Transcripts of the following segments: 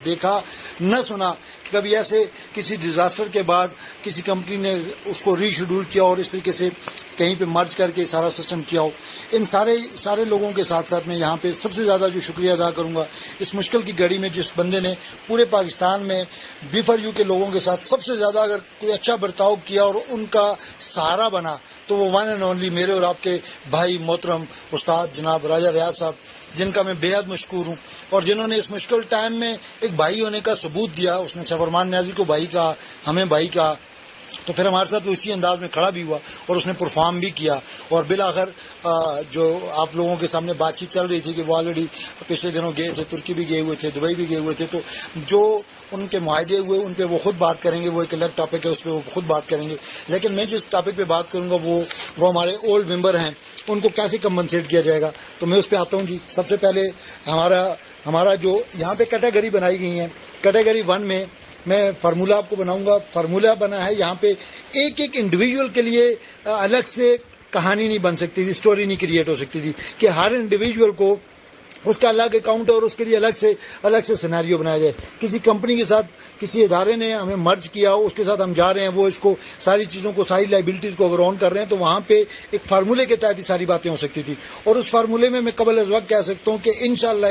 دیکھا نہ سنا کہ کبھی ایسے کسی ڈیزاسٹر کے بعد کسی کمپنی نے اس کو ری شیڈول کیا اور اس طریقے سے کہیں پہ مرج کر کے سارا سسٹم کیا ہو. ان سارے لوگوں کے ساتھ ساتھ میں یہاں پہ سب سے زیادہ جو شکریہ ادا کروں گا اس مشکل کی گھڑی میں جس بندے نے پورے پاکستان میں B4U کے لوگوں کے ساتھ سب سے زیادہ اگر کوئی اچھا برتاؤ کیا اور ان کا سہارا بنا تو وہ ون اینڈ اونلی میرے اور آپ کے بھائی محترم استاد جناب راجہ ریاض صاحب، جن کا میں بے حد مشکور ہوں اور جنہوں نے اس مشکل ٹائم میں ایک بھائی ہونے کا ثبوت دیا. اس نے سفرمان نیازی کو بھائی کہا، ہمیں بھائی کہا، تو پھر ہمارے ساتھ وہ اسی انداز میں کھڑا بھی ہوا اور اس نے پرفارم بھی کیا. اور بالآخر جو آپ لوگوں کے سامنے بات چیت چل رہی تھی کہ وہ آلریڈی پچھلے دنوں گئے تھے، ترکی بھی گئے ہوئے تھے، دبئی بھی گئے ہوئے تھے، تو جو ان کے معاہدے ہوئے ان پہ وہ خود بات کریں گے، وہ ایک الگ ٹاپک ہے، اس پہ وہ خود بات کریں گے. لیکن میں جس ٹاپک پہ بات کروں گا وہ ہمارے اولڈ ممبر ہیں، ان کو کیسے کمپنسیٹ کیا جائے گا. تو میں اس پہ آتا ہوں. جی سب سے پہلے ہمارا جو یہاں پہ کیٹیگری بنائی گئی ہیں، کیٹیگری 1 میں فارمولہ آپ کو بناؤں گا. فارمولہ بنا ہے یہاں پہ ایک انڈیویجول کے لیے الگ سے کہانی نہیں بن سکتی تھی، اسٹوری نہیں کریٹ ہو سکتی تھی کہ ہر انڈیویجول کو اس کا الگ اکاؤنٹ اور اس کے لیے الگ سے سیناریو بنایا جائے. کسی کمپنی کے ساتھ کسی ادارے نے ہمیں مرج کیا ہو، اس کے ساتھ ہم جا رہے ہیں، وہ اس کو ساری چیزوں کو، ساری لائبلٹیز کو اگر آن کر رہے ہیں تو وہاں پہ ایک فارمولے کے تحت ہی ساری باتیں ہو سکتی تھی. اور اس فارمولے میں قبل از وقت کہہ سکتا ہوں کہ انشاءاللہ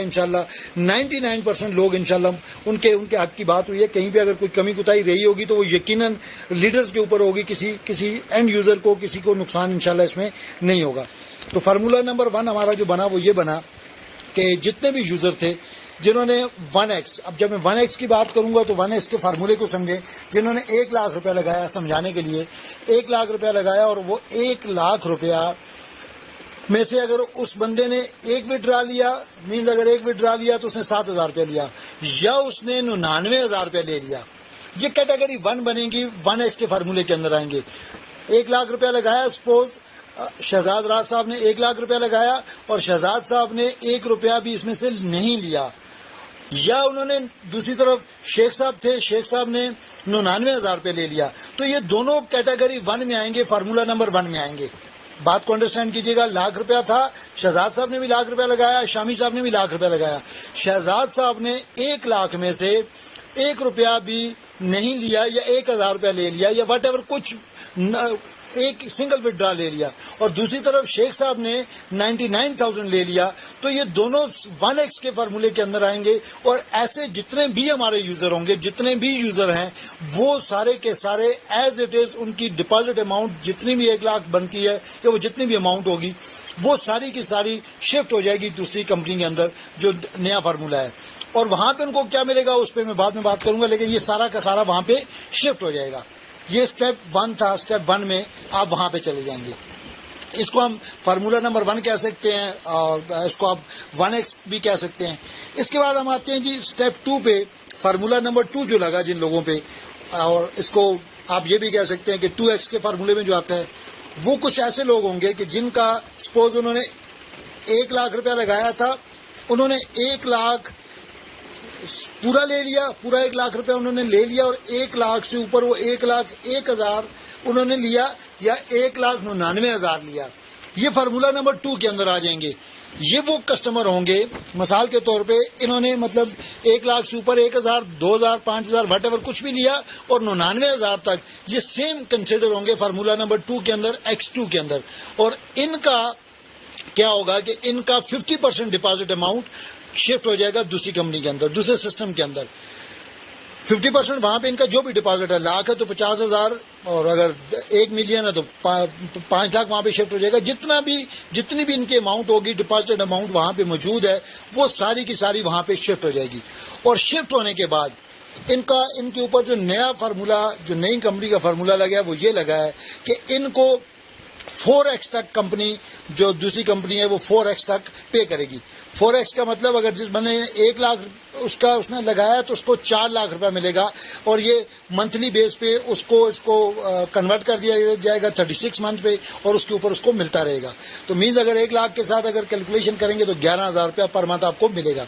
99% لوگ انشاءاللہ ان کے حق کی بات ہوئی ہے. کہیں پہ اگر کوئی کمی کوتاہی رہی ہوگی تو وہ یقیناً لیڈرز کے اوپر ہوگی، کسی اینڈ یوزر کو کسی کو نقصان انشاءاللہ اس میں نہیں ہوگا. تو فارمولہ نمبر 1 ہمارا جو بنا وہ یہ بنا کہ جتنے بھی یوزر تھے جنہوں نے 1x، اب جب میں 1x کی بات کروں گا تو 1x کے فارمولے کو سمجھیں، جنہوں نے 1 لاکھ روپیہ لگایا، سمجھانے کے لیے 1 لاکھ روپیہ لگایا اور وہ 1 لاکھ روپیہ میں سے اگر اس بندے نے ایک وڈرا لیا، مینز اگر ایک وڈرا لیا تو اس نے 7,000 روپیہ لیا یا اس نے 99,000 روپیہ لے لیا، یہ کیٹیگری 1 بنے گی، 1x کے فارمولے کے اندر آئیں گے. 1 لاکھ روپیہ لگایا، سپوز شہزاد راز صاحب نے 1 لاکھ روپیہ لگایا اور شہزاد صاحب نے 1 روپیہ بھی اس میں سے نہیں لیا، یا انہوں نے دوسری طرف شیخ صاحب تھے، شیخ صاحب نے 99,000 روپیہ لے لیا، تو یہ دونوں کیٹیگری 1 میں آئیں گے، فارمولہ نمبر 1 میں آئیں گے. بات کو انڈرسٹینڈ کیجیے گا. لاکھ روپیہ تھا، شہزاد صاحب نے بھی لاکھ روپیہ لگایا، شامی صاحب نے بھی لاکھ روپیہ لگایا. شہزاد صاحب نے 1 لاکھ میں سے 1 روپیہ بھی نہیں لیا یا 1,000 روپیہ لے لیا یا واٹ ایور، کچھ ایک سنگل وڈرا لے لیا، اور دوسری طرف شیخ صاحب نے 99,000 لے لیا. تو یہ دونوں 1x کے فارمولے کے اندر آئیں گے. اور ایسے جتنے بھی ہمارے یوزر ہوں گے، جتنے بھی یوزر ہیں، وہ سارے کے سارے ایز اٹ از ان کی ڈپازٹ اماؤنٹ جتنی بھی 1 لاکھ بنتی ہے یا وہ جتنی بھی اماؤنٹ ہوگی وہ ساری کی ساری شفٹ ہو جائے گی دوسری کمپنی کے اندر جو نیا فارمولہ ہے. اور وہاں پہ ان کو کیا ملے گا اس پہ میں بعد میں بات کروں گا، لیکن یہ سارا کا سارا وہاں پہ شفٹ ہو جائے گا. یہ اسٹیپ 1 تھا. اسٹیپ 1 میں آپ وہاں پہ چلے جائیں گے. اس کو ہم فارمولہ نمبر 1 کہہ سکتے ہیں اور اس کو آپ 1x بھی کہہ سکتے ہیں. اس کے بعد ہم آتے ہیں جی اسٹیپ 2 پہ. فارمولہ نمبر 2 جو لگا جن لوگوں پہ، اور اس کو آپ یہ بھی کہہ سکتے ہیں کہ 2x کے فارمولے میں جو آتا ہے، وہ کچھ ایسے لوگ ہوں گے کہ جن کا سپوز انہوں نے 1 لاکھ روپیہ لگایا تھا، انہوں نے 1 لاکھ پورا لے لیا، پورا 1 لاکھ روپیہ انہوں نے لے لیا، اور 1 لاکھ سے اوپر وہ 1,01,000 انہوں نے لیا یا 1,99,000 لیا. یہ فارمولہ نمبر 2 کے اندر آ جائیں گے. یہ وہ کسٹمر ہوں گے، مثال کے طور پہ انہوں نے مطلب 1 لاکھ سے اوپر 1,000 2,000 5,000 واٹ ایور کچھ بھی لیا اور 99,000 تک، یہ سیم کنسیڈر ہوں گے فارمولہ نمبر 2 کے اندر، X2 کے اندر. اور ان کا کیا ہوگا کہ ان کا 50% ڈپازٹ اماؤنٹ شفٹ ہو جائے گا دوسری کمپنی کے اندر، دوسرے سسٹم کے اندر. 50% وہاں پہ ان کا جو بھی ڈپازٹ ہے، لاکھ ہے تو 50,000، اور اگر 1 ملین ہے تو 5 لاکھ وہاں پہ شفٹ ہو جائے گا. جتنی بھی ان کی اماؤنٹ ہوگی، ڈپازٹ اماؤنٹ وہاں پہ موجود ہے، وہ ساری کی ساری وہاں پہ شفٹ ہو جائے گی. اور شفٹ ہونے کے بعد ان کے اوپر جو نیا فارمولہ، جو نئی کمپنی کا فارمولہ لگا ہے وہ یہ لگا ہے کہ ان کو 4x تک کمپنی، جو دوسری کمپنی ہے وہ 4x تک پے کرے گی. 4x کا مطلب اگر جس بندے نے 1 لاکھ اس نے لگایا تو اس کو 4 لاکھ روپے ملے گا، اور یہ منتھلی بیس پہ اس کو کنورٹ کر دیا جائے گا 36 منتھ پہ، اور اس کے اوپر اس کو ملتا رہے گا. تو مینز اگر 1 لاکھ کے ساتھ اگر کیلکولیشن کریں گے تو 11,000 روپیہ پر منتھ آپ کو ملے گا.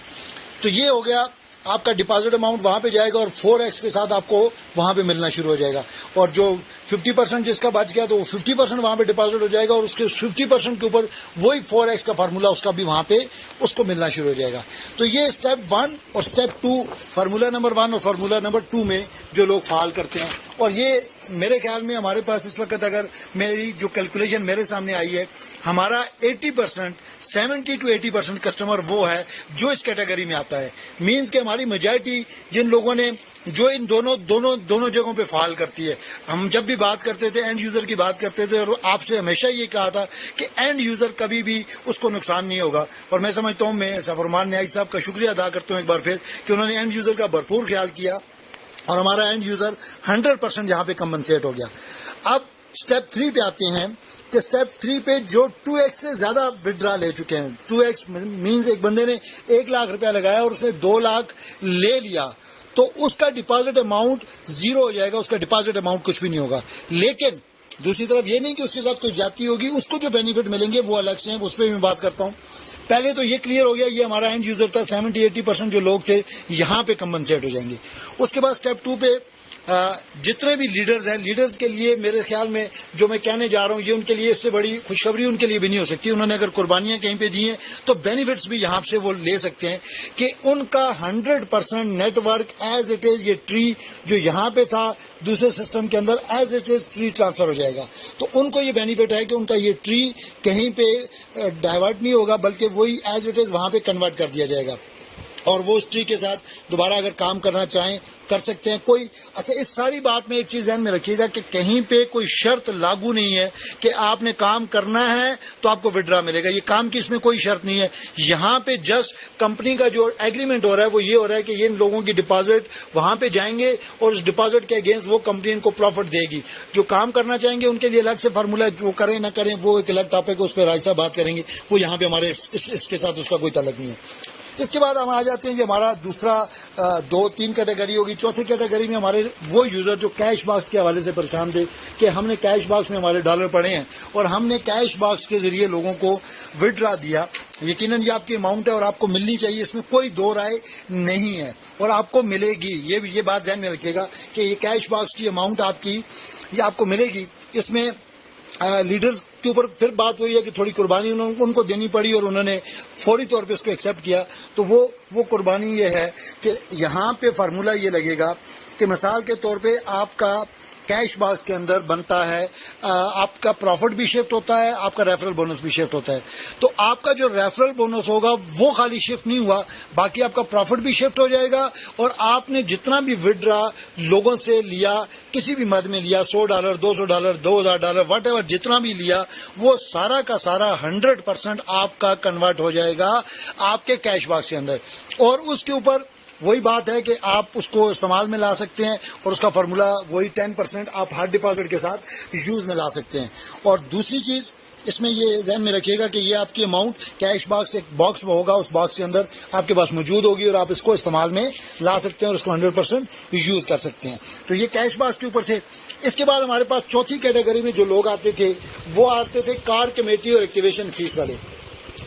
تو یہ ہو گیا آپ کا ڈپازٹ اماؤنٹ وہاں پہ جائے گا، اور 4x کے ساتھ آپ کو وہاں پہ ملنا شروع ہو جائے گا. اور جو 50% جس کا بچ گیا تو وہ 50% وہاں پہ ڈپازٹ ہو جائے گا اور اس کے 50% کے اوپر وہی 4x کا فارمولا اس کا بھی وہاں پہ اس کو ملنا شروع ہو جائے گا. تو یہ اسٹیپ 1 اور اسٹیپ 2 فارمولا نمبر 1 اور فارمولا نمبر 2 میں جو لوگ فعال کرتے ہیں. اور یہ میرے خیال میں ہمارے پاس اس وقت اگر میری جو کیلکولیشن میرے سامنے آئی ہے, ہمارا 80% 70 to 80% کسٹمر وہ ہے جو اس کیٹیگری میں آتا ہے. مینز کہ ہماری میجارٹی جن لوگوں نے جو ان دونوں جگہوں پہ فعال کرتی ہے. ہم جب بھی بات کرتے تھے اینڈ یوزر کی بات کرتے تھے اور آپ سے ہمیشہ یہ کہا تھا کہ اینڈ یوزر کبھی بھی اس کو نقصان نہیں ہوگا. اور میں سمجھتا ہوں, میں سفرمان نیازی صاحب کا شکریہ ادا کرتا ہوں ایک بار پھر کہ انہوں نے اینڈ یوزر کا بھرپور خیال کیا اور ہمارا اینڈ یوزر 100% یہاں پہ کمپنسیٹ ہو گیا. اب اسٹیپ 3 پہ آتے ہیں کہ اسٹیپ 3 پہ جو 2x سے زیادہ وڈرا لے چکے ہیں. 2x مینز ایک بندے نے 1 لاکھ روپیہ لگایا اور اس نے 2 لاکھ لے لیا تو اس کا ڈپازٹ اماؤنٹ 0 ہو جائے گا, اس کا ڈپازٹ اماؤنٹ کچھ بھی نہیں ہوگا. لیکن دوسری طرف یہ نہیں کہ اس کے ساتھ کوئی زیادتی ہوگی, اس کو جو بینیفٹ ملیں گے وہ الگ سے ہیں, اس پہ بھی میں بات کرتا ہوں. پہلے تو یہ کلیئر ہو گیا, یہ ہمارا اینڈ یوزر تھا, 70-80% جو لوگ تھے یہاں پہ کمپنسیٹ ہو جائیں گے. اس کے بعد اسٹیپ 2 پہ جتنے بھی لیڈرز ہیں, لیڈرز کے لیے میرے خیال میں جو میں کہنے جا رہا ہوں یہ ان کے لیے اس سے بڑی خوشخبری ان کے لیے بھی نہیں ہو سکتی. انہوں نے اگر قربانیاں کہیں پہ دی ہیں تو بینیفٹس بھی یہاں سے وہ لے سکتے ہیں کہ ان کا 100% network as it is, یہ ٹری جو یہاں پہ تھا دوسرے سسٹم کے اندر as it is tree transfer ہو جائے گا. تو ان کو یہ بینیفٹ ہے کہ ان کا یہ ٹری کہیں پہ ڈائیورٹ نہیں ہوگا بلکہ وہی ایز اٹ از وہاں پہ کنورٹ کر دیا جائے گا اور وہ اس ٹری کے ساتھ دوبارہ اگر کام کرنا چاہیں کر سکتے ہیں. کوئی اچھا, اس ساری بات میں ایک چیز ذہن میں رکھیے گا کہ کہیں پہ کوئی شرط لاگو نہیں ہے کہ آپ نے کام کرنا ہے تو آپ کو وڈرا ملے گا. یہ کام کی اس میں کوئی شرط نہیں ہے. یہاں پہ جسٹ کمپنی کا جو ایگریمنٹ ہو رہا ہے وہ یہ ہو رہا ہے کہ ان لوگوں کی ڈپازٹ وہاں پہ جائیں گے اور اس ڈپازٹ کے اگینسٹ وہ کمپنی ان کو پروفٹ دے گی. جو کام کرنا چاہیں گے ان کے لیے الگ سے فارمولا, وہ کریں نہ کریں وہ ایک الگ ٹاپک ہے, اس پہ رائے صاحب بات کریں گے, وہ یہاں پہ ہمارے اس کے ساتھ اس کا کوئی تعلق نہیں ہے. اس کے بعد ہم آ جاتے ہیں, یہ ہمارا دوسرا 2-3 کیٹیگری ہوگی. چوتھی کیٹیگری میں ہمارے وہ یوزر جو کیش باکس کے حوالے سے پریشان تھے کہ ہم نے کیش باکس میں ہمارے ڈالر پڑے ہیں اور ہم نے کیش باکس کے ذریعے لوگوں کو وڈرا دیا. یقیناً یہ آپ کی اماؤنٹ ہے اور آپ کو ملنی چاہیے, اس میں کوئی دو رائے نہیں ہے اور آپ کو ملے گی. یہ بات ذہن میں رکھیے گا کہ یہ کیش باکس کی اماؤنٹ آپ کی یہ آپ کو ملے گی. اس میں لیڈرز کے اوپر پھر بات ہوئی ہے کہ تھوڑی قربانی ان کو دینی پڑی اور انہوں نے فوری طور پہ اس کو ایکسیپٹ کیا. تو وہ قربانی یہ ہے کہ یہاں پہ فارمولا یہ لگے گا کہ مثال کے طور پہ آپ کا کیش باکس کے اندر بنتا ہے, آپ کا پروفٹ بھی شفٹ ہوتا ہے, آپ کا ریفرل بونس بھی شفٹ ہوتا ہے. تو آپ کا جو ریفرل بونس ہوگا وہ خالی شفٹ نہیں ہوا, باقی آپ کا پروفٹ بھی شفٹ ہو جائے گا اور آپ نے جتنا بھی وڈرا لوگوں سے لیا, کسی بھی مد میں لیا, $100, $200, $2000, واٹ ایور جتنا بھی لیا, وہ سارا کا سارا 100% آپ کا کنورٹ ہو جائے گا آپ کے کیش باکس کے اندر. اور اس کے اوپر وہی بات ہے کہ آپ اس کو استعمال میں لا سکتے ہیں اور اس کا فارمولا وہی 10% آپ ہارڈ ڈپازٹ کے ساتھ یوز میں لا سکتے ہیں. اور دوسری چیز اس میں یہ ذہن میں رکھیے گا کہ یہ آپ کی اماؤنٹ کیش باکس ایک باکس میں ہوگا, اس باکس کے اندر آپ کے پاس موجود ہوگی اور آپ اس کو استعمال میں لا سکتے ہیں اور اس کو 100% یوز کر سکتے ہیں. تو یہ کیش باکس کے اوپر تھے. اس کے بعد ہمارے پاس چوتھی کیٹیگری میں جو لوگ آتے تھے وہ آتے تھے کار کمیٹی اور ایکٹیویشن فیس والے.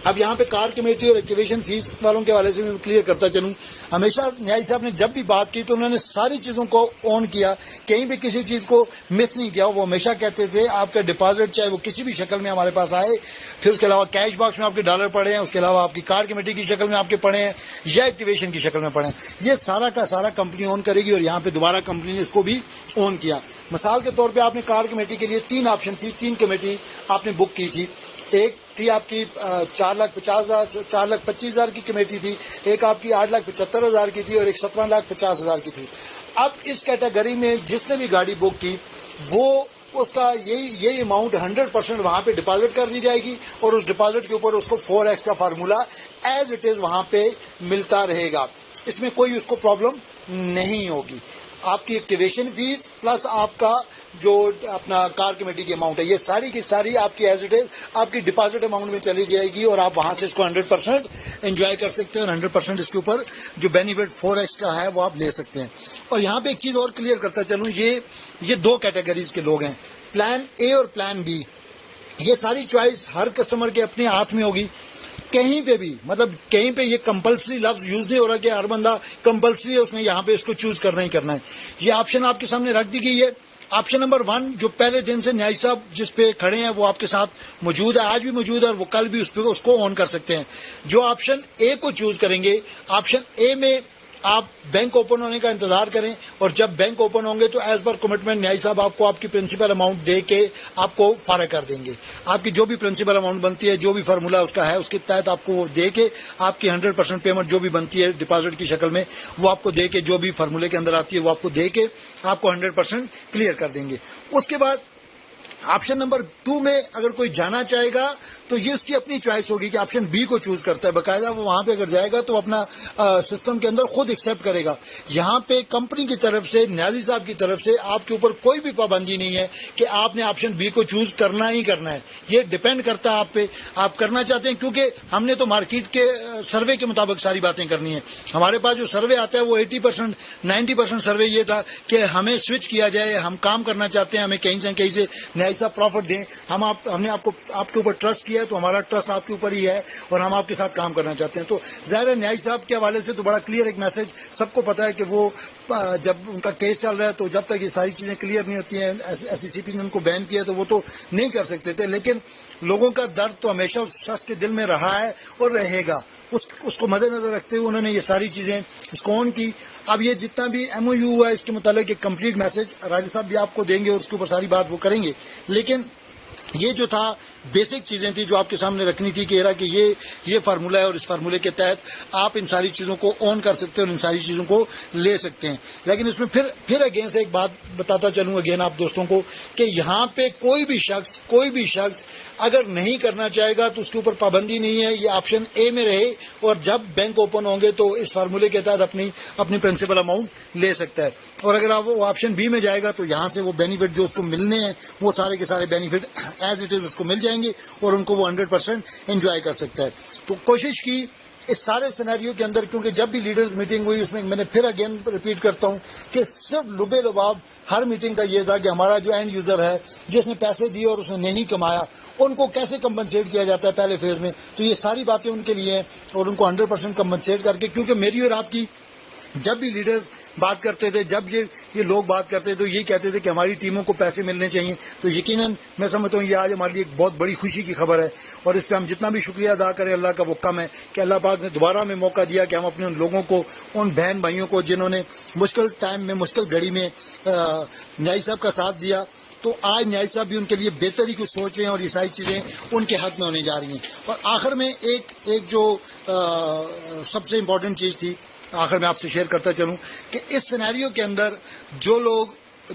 اب یہاں پہ کار کمیٹی اور ایکٹیویشن فیس والوں کے حوالے سے میں کلیئر کرتا چلوں. ہمیشہ نیازی صاحب نے جب بھی بات کی تو انہوں نے ساری چیزوں کو آن کیا, کہیں بھی کسی چیز کو مس نہیں کیا. وہ ہمیشہ کہتے تھے آپ کا ڈپازٹ چاہے وہ کسی بھی شکل میں ہمارے پاس آئے, پھر اس کے علاوہ کیش باکس میں آپ کے ڈالر پڑے ہیں, اس کے علاوہ آپ کی کار کمیٹی کی شکل میں آپ کے پڑے ہیں یا ایکٹیویشن کی شکل میں پڑے ہیں, یہ سارا کا سارا کمپنی آن کرے گی. اور یہاں پہ دوبارہ کمپنی نے اس کو بھی آن کیا. مثال کے طور پہ آپ نے کار کمیٹی کے لیے 3 آپشن تھی, 3 کمیٹی آپ نے بک کی تھی. ایک تھی آپ کی 4,25,000 کی کمیٹی تھی, ایک آپ کی 8,75,000 کی تھی اور ایک 17,50,000 کی تھی. اب اس کیٹیگری میں جس نے بھی گاڑی بک کی وہ اس کا یہی اماؤنٹ 100% وہاں پہ ڈپازٹ کر دی جائے گی اور اس ڈپازٹ کے اوپر اس کو 4x کا فارمولا ایز اٹ از وہاں پہ ملتا رہے گا. اس میں کوئی اس کو پرابلم نہیں ہوگی. آپ کی ایکٹیویشن فیس پلس آپ کا جو اپنا کار کمیٹی کی اماؤنٹ ہے یہ ساری کی ساری آپ کی ایز اٹ از آپ کی ڈپازٹ اماؤنٹ میں چلی جائے گی اور آپ وہاں سے اس کو 100% انجوائے کر سکتے ہیں اور 100% اس کے اوپر جو بینیفٹ 4x کا ہے وہ آپ لے سکتے ہیں. اور یہاں پہ ایک چیز اور کلیئر کرتا چلوں, یہ 2 کیٹیگریز کے لوگ ہیں, پلان اے اور پلان بی. یہ ساری چوائس ہر کسٹمر کے اپنے ہاتھ میں ہوگی. کہیں پہ بھی مطلب کہیں پہ یہ کمپلسری لفظ یوز نہیں ہو رہا کہ ہر بندہ کمپلسری ہے اس میں یہاں پہ اس کو چوز کرنا ہی کرنا ہے. یہ آپشن آپ کے سامنے رکھ دی گئی ہے. آپشن نمبر 1 جو پہلے دن سے نیاز صاحب جس پہ کھڑے ہیں وہ آپ کے ساتھ موجود ہے, آج بھی موجود ہے, اور وہ کل بھی اس کو آن کر سکتے ہیں. جو آپشن اے کو چوز کریں گے, آپشن اے میں آپ بینک اوپن ہونے کا انتظار کریں, اور جب بینک اوپن ہوں گے تو ایز پر کمٹمنٹ نیاز صاحب آپ کو آپ کی پرنسپل اماؤنٹ دے کے آپ کو فارغ کر دیں گے. آپ کی جو بھی پرنسپل اماؤنٹ بنتی ہے, جو بھی فارمولا اس کا ہے, اس کے تحت آپ کو وہ دے کے آپ کی 100% پیمنٹ جو بھی بنتی ہے ڈپازٹ کی شکل میں وہ آپ کو دے کے, جو بھی فارمولے کے اندر آتی ہے وہ آپ کو دے کے آپ کو 100% کلیئر کر دیں گے. اس کے بعد آپشن نمبر 2 میں اگر کوئی جانا چاہے گا تو یہ اس کی اپنی چوائس ہوگی کہ آپشن بی کو چوز کرتا ہے. باقاعدہ وہ وہاں پہ اگر جائے گا تو اپنا سسٹم کے اندر خود ایکسیپٹ کرے گا. یہاں پہ کمپنی کی طرف سے, نیازی صاحب کی طرف سے آپ کے اوپر کوئی بھی پابندی نہیں ہے کہ آپ نے آپشن بی کو چوز کرنا ہی کرنا ہے. یہ ڈپینڈ کرتا ہے آپ پہ, آپ کرنا چاہتے ہیں, کیونکہ ہم نے تو مارکیٹ کے سروے کے مطابق ساری باتیں کرنی ہیں. ہمارے پاس جو سروے آتا ہے وہ 80% 90% سروے یہ تھا کہ ہمیں سوئچ کیا جائے, ہم کام کرنا چاہتے ہیں, ہمیں کہیں سے نیاز صاحب پروفٹ دیں, ہم نے آپ کے اوپر ٹرسٹ کیا ہے تو ہمارا ٹرسٹ آپ کے اوپر ہی ہے اور ہم آپ کے ساتھ کام کرنا چاہتے ہیں. تو ظاہر ہے نیاز صاحب کے حوالے سے تو بڑا کلیئر ایک میسج سب کو پتا ہے کہ وہ جب ان کا کیس چل رہا ہے تو جب تک یہ ساری چیزیں کلیئر نہیں ہوتی ہیں, SECP نے ان کو بین کیا تو وہ تو نہیں کر سکتے تھے, لیکن لوگوں کا درد تو ہمیشہ اس شخص کے دل میں رہا ہے اور رہے گا. اس کو مد نظر رکھتے ہوئے انہوں نے یہ ساری چیزیں اس کو آن کی. اب یہ جتنا بھی MOU ہوا ہے اس کے متعلق ایک کمپلیٹ میسج راجہ صاحب بھی آپ کو دیں گے اور اس کے اوپر ساری بات وہ کریں گے, لیکن یہ جو تھا بیسک چیزیں تھیں جو آپ کے سامنے رکھنی تھی کہ یہ فارمولا ہے اور اس فارمولے کے تحت آپ ان ساری چیزوں کو آن کر سکتے ہیں اور ان ساری چیزوں کو لے سکتے ہیں. لیکن اس میں پھر اگین سے ایک بات بتاتا چلوں اگین آپ دوستوں کو کہ یہاں پہ کوئی بھی شخص اگر نہیں کرنا چاہے گا تو اس کے اوپر پابندی نہیں ہے, یہ آپشن اے میں رہے اور جب بینک اوپن ہوں گے تو اس فارمولے کے تحت اپنی پرنسپل اماؤنٹ لے سکتا ہے. اور اگر آپ وہ آپشن بی میں جائے گا تو یہاں سے وہ بینیفٹ جو اس کو ملنے ہیں وہ سارے کے سارے بینیفٹ ایز اٹ از اس کو مل جائیں گے اور ان کو وہ 100% انجوائے کر سکتا ہے. تو کوشش کی اس سارے سینیریو کے اندر, کیونکہ جب بھی لیڈرز میٹنگ ہوئی اس میں نے پھر اگین ریپیٹ کرتا ہوں کہ صرف لبے لباب ہر میٹنگ کا یہ تھا کہ ہمارا جو اینڈ یوزر ہے جس نے پیسے دیے اور اس نے نہیں کمایا ان کو کیسے کمپنسیٹ کیا جاتا ہے پہلے فیز میں. تو یہ ساری باتیں ان کے لیے ہیں اور ان کو 100% کمپنسیٹ کر کے, کیونکہ میری اور آپ کی جب بھی لیڈرز بات کرتے تھے, جب یہ لوگ بات کرتے تھے تو یہ کہتے تھے کہ ہماری ٹیموں کو پیسے ملنے چاہیے. تو یقیناً میں سمجھتا ہوں یہ آج ہمارے لیے ایک بہت بڑی خوشی کی خبر ہے اور اس پہ ہم جتنا بھی شکریہ ادا کریں اللہ کا وہ کم ہے کہ اللہ پاک نے دوبارہ ہمیں موقع دیا کہ ہم اپنے ان لوگوں کو, ان بہن بھائیوں کو جنہوں نے مشکل ٹائم میں, مشکل گھڑی میں نیاز صاحب کا ساتھ دیا, تو آج نیاز صاحب بھی ان کے لیے بہتری کچھ سوچ رہے ہیں اور یہ ساری چیزیں ان کے حق میں ہونے جا رہی ہیں. اور آخر میں ایک جو سب سے امپورٹنٹ چیز تھی آخر میں آپ سے شیئر کرتا چلوں کہ اس سینیریو کے اندر جو لوگ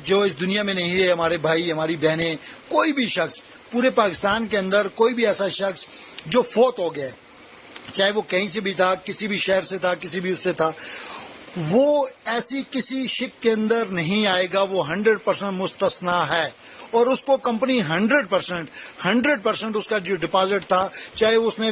جو اس دنیا میں نہیں رہے, ہمارے بھائی ہماری بہنیں, کوئی بھی شخص پورے پاکستان کے اندر کوئی بھی ایسا شخص جو فوت ہو گیا, چاہے وہ کہیں سے بھی تھا, کسی بھی شہر سے تھا, کسی بھی اس سے تھا, وہ ایسی کسی شک کے اندر نہیں آئے گا, وہ 100% مستثنا ہے. اور اس کو کمپنی 100% اس کا جو ڈپازٹ تھا, چاہے اس نے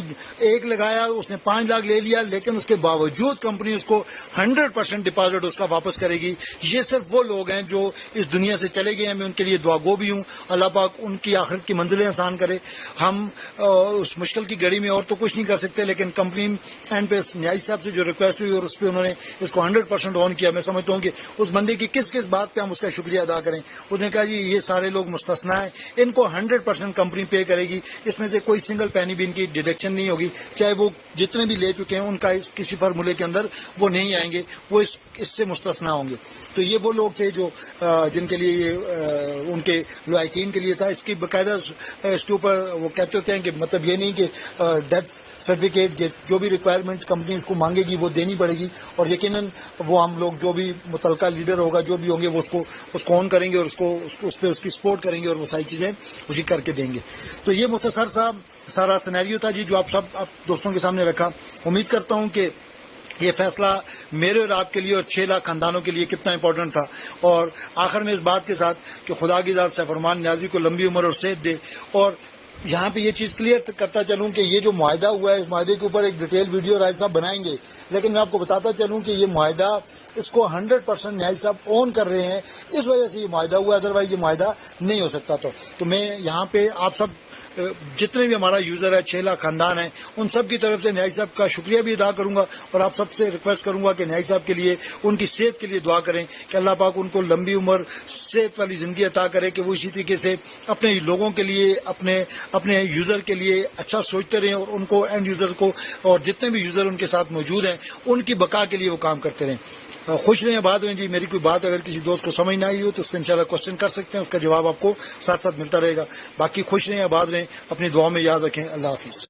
1 لگایا, اس نے 5 لاکھ لے لیا, لیکن اس کے باوجود کمپنی اس کو 100% ڈپازٹ اس کا واپس کرے گی. یہ صرف وہ لوگ ہیں جو اس دنیا سے چلے گئے ہیں. میں ان کے لیے دعا گو بھی ہوں, اللہ پاک ان کی آخرت کی منزلیں آسان کرے. ہم اس مشکل کی گھڑی میں اور تو کچھ نہیں کر سکتے, لیکن کمپنی اینڈ پہ نیاز صاحب سے جو ریکویسٹ ہوئی اور اس پہ انہوں نے اس کو 100% آن کیا. میں سمجھتا ہوں کہ اس بندے کی کس بات پہ ہم اس کا شکریہ ادا کریں. اس نے کہا جی یہ سارے لوگ مستثنا ہے, ان کو 100% کمپنی پے کرے گی, اس میں سے کوئی سنگل پینی بھی ان کی ڈیڈکشن نہیں ہوگی, چاہے وہ جتنے بھی لے چکے ہیں ان کا کسی فارمولے کے اندر وہ نہیں آئیں گے, وہ اس سے مستثنا ہوں گے. تو یہ وہ لوگ تھے جو جن کے لیے یہ ان کے لائقین کے لیے تھا. اس کی باقاعدہ اس کے اوپر وہ کہتے ہوتے ہیں کہ مطلب یہ نہیں کہ ڈیتھ سرٹیفکیٹ جو بھی ریکوائرمنٹ کمپنی اس کو مانگے گی وہ دینی پڑے گی, اور یقیناً وہ ہم لوگ جو بھی متعلقہ لیڈر ہوگا جو بھی ہوں گے وہ اس کو آن کریں گے اور اس پہ اس کی سپورٹ کریں گے اور وہ ساری چیزیں اسی کر کے دیں گے. تو یہ مختصر سا سارا سینیریو تھا جی جو آپ دوستوں کے سامنے رکھا. امید کرتا ہوں کہ یہ فیصلہ میرے اور آپ کے لیے اور 6 لاکھ خاندانوں کے لیے کتنا امپورٹنٹ تھا. اور آخر میں اس بات کے ساتھ کہ خدا کی ذات سیف الرحمان نیازی کو لمبی عمر اور صحت دے. اور یہاں پہ یہ چیز کلیئر کرتا چلوں کہ یہ جو معاہدہ ہوا ہے اس معاہدے کے اوپر ایک ڈیٹیل ویڈیو راج صاحب بنائیں گے, لیکن میں آپ کو بتاتا چلوں کہ یہ معاہدہ اس کو 100% نیاز صاحب آن کر رہے ہیں, اس وجہ سے یہ معاہدہ ہوا, ادروائز یہ معاہدہ نہیں ہو سکتا. تو میں یہاں پہ آپ سب جتنے بھی ہمارا یوزر ہے 6 لاکھ خاندان ہیں ان سب کی طرف سے نہائی صاحب کا شکریہ بھی ادا کروں گا، اور آپ سب سے ریکویسٹ کروں گا کہ نہائی صاحب کے لیے ان کی صحت کے لیے دعا کریں کہ اللہ پاک ان کو لمبی عمر صحت والی زندگی عطا کرے کہ وہ اسی طریقے سے اپنے لوگوں کے لیے اپنے یوزر کے لیے اچھا سوچتے رہیں، اور ان کو اینڈ یوزر کو اور جتنے بھی یوزر ان کے ساتھ موجود ہیں ان کی بقا کے لیے وہ کام کرتے رہیں۔ خوش رہیں، آباد رہیں جی۔ میری کوئی بات اگر کسی دوست کو سمجھ نہ آئی ہو تو اس پہ انشاءاللہ کوشچن کر سکتے ہیں، اس کا جواب آپ کو ساتھ ساتھ ملتا رہے گا۔ باقی خوش رہیں، آباد رہیں، اپنی دعا میں یاد رکھیں۔ اللہ حافظ۔